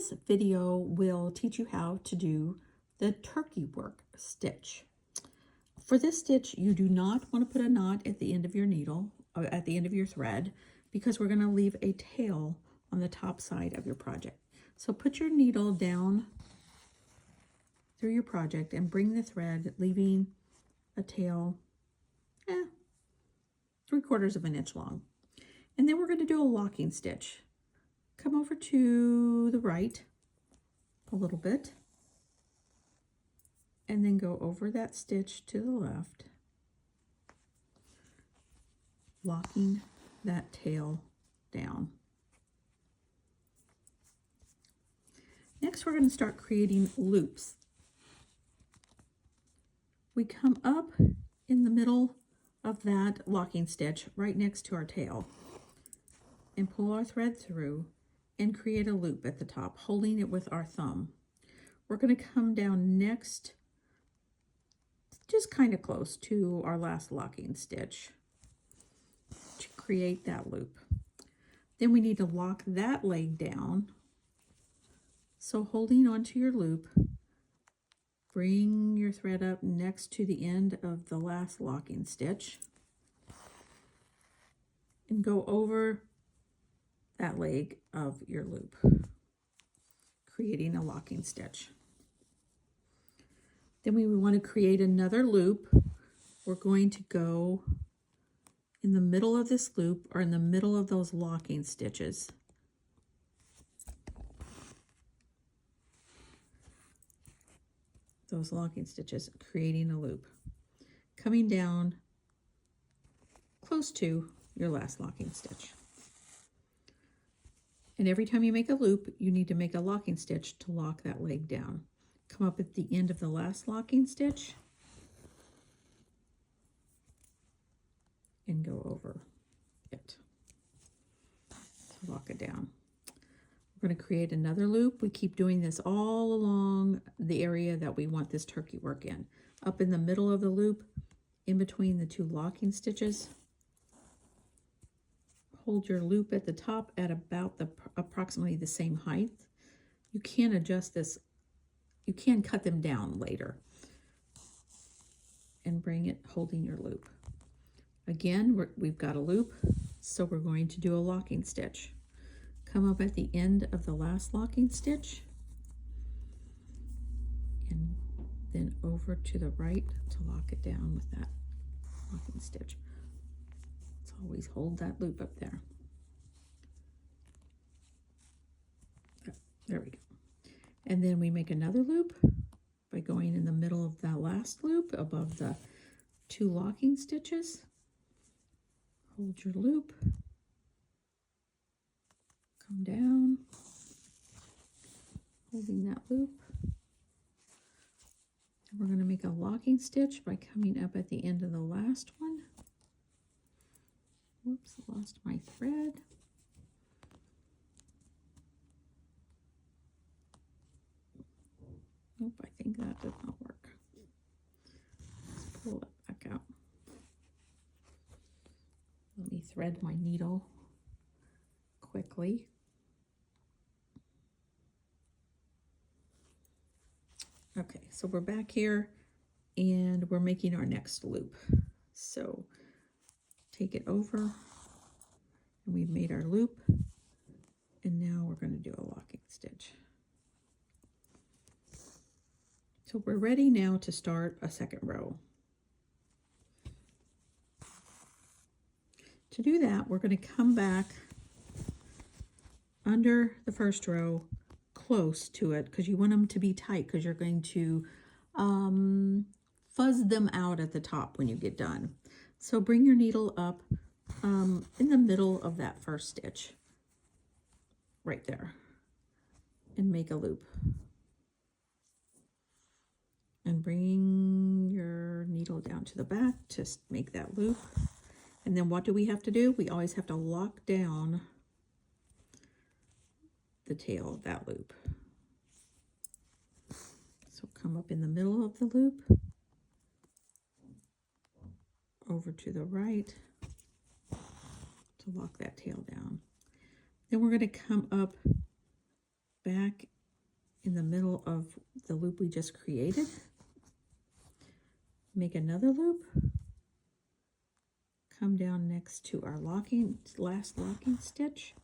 This video will teach you how to do the turkey work stitch. For this stitch, you do not want to put a knot at the end of your needle or at the end of your thread because we're going to leave a tail on the top side of your project. So put your needle down through your project and bring the thread, leaving a tail 3/4 of an inch long. And then we're going to do a locking stitch. Come over to the right a little bit and then go over that stitch to the left, locking that tail down. Next, we're going to start creating loops. We come up in the middle of that locking stitch right next to our tail and pull our thread through and create a loop at the top, holding it with our thumb. We're going to come down next, just kind of close to our last locking stitch to create that loop. Then we need to lock that leg down. So holding onto your loop, bring your thread up next to the end of the last locking stitch and go over that leg of your loop, creating a locking stitch. Then we want to create another loop. We're going to go in the middle of this loop or in the middle of those locking stitches. Those locking stitches, creating a loop. Coming down close to your last locking stitch. And every time you make a loop, you need to make a locking stitch to lock that leg down. Come up at the end of the last locking stitch and go over it to lock it down. We're going to create another loop. We keep doing this all along the area that we want this turkey work in. Up in the middle of the loop, in between the two locking stitches. Hold your loop at the top at about approximately the same height. You can adjust this. You can cut them down later and bring it holding your loop. Again, we've got a loop, so we're going to do a locking stitch. Come up at the end of the last locking stitch and then over to the right to lock it down with that locking stitch. So always hold that loop up there. There we go. And then we make another loop by going in the middle of that last loop above the two locking stitches. Hold your loop. Come down, holding that loop. And we're going to make a locking stitch by coming up at the end of the last one. Whoops, lost my thread. Nope, I think that did not work. Let's pull it back out. Let me thread my needle quickly. Okay, so we're back here and we're making our next loop. So take it over and we've made our loop and now we're going to do a locking stitch. So we're ready now to start a second row. To do that, we're going to come back under the first row close to it because you want them to be tight because you're going to fuzz them out at the top when you get done. So bring your needle up in the middle of that first stitch right there and make a loop. And bring your needle down to the back to make that loop. And then what do we have to do? We always have to lock down the tail of that loop. So come up in the middle of the loop, over to the right to lock that tail down. Then we're going to come up back in the middle of the loop we just created. Make another loop. Come down next to our last locking stitch,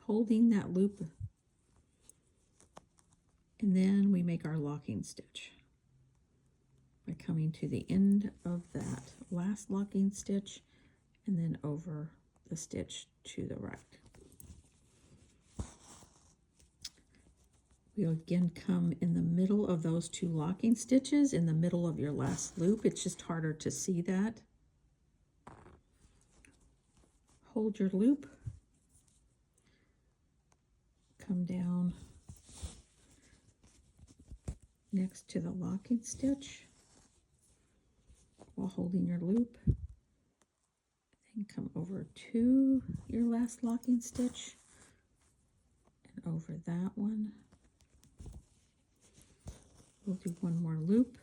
holding that loop. And then we make our locking stitch by coming to the end of that last locking stitch and then over the stitch to the right. We'll again come in the middle of those two locking stitches in the middle of your last loop. It's just harder to see that. Hold your loop, come down next to the locking stitch while holding your loop, then come over to your last locking stitch and over that one. We'll do one more loop,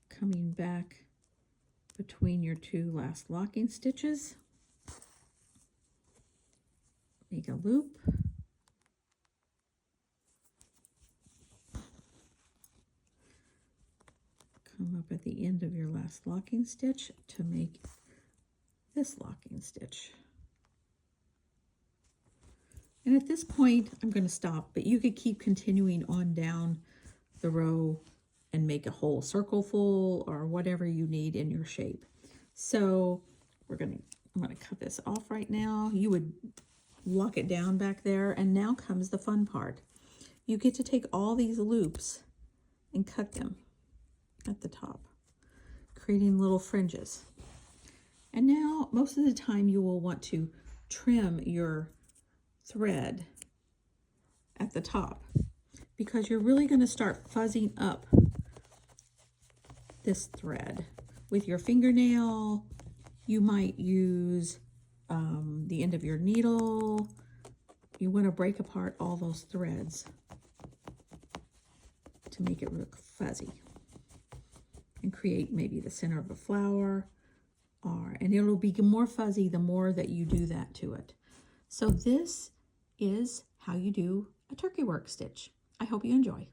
coming back between your two last locking stitches. Make a loop. Come up at the end of your last locking stitch to make this locking stitch. And at this point, I'm going to stop, but you could keep continuing on down the row and make a whole circle full or whatever you need in your shape. So I'm going to cut this off right now. You would lock it down back there, and now comes the fun part. You get to take all these loops and cut them at the top, creating little fringes. And now most of the time you will want to trim your thread at the top because you're really going to start fuzzing up this thread with your fingernail. You might use the end of your needle. You want to break apart all those threads to make it look fuzzy and create maybe the center of a flower, and it'll be more fuzzy the more that you do that to it. So this is how you do a turkey work stitch. I hope you enjoy.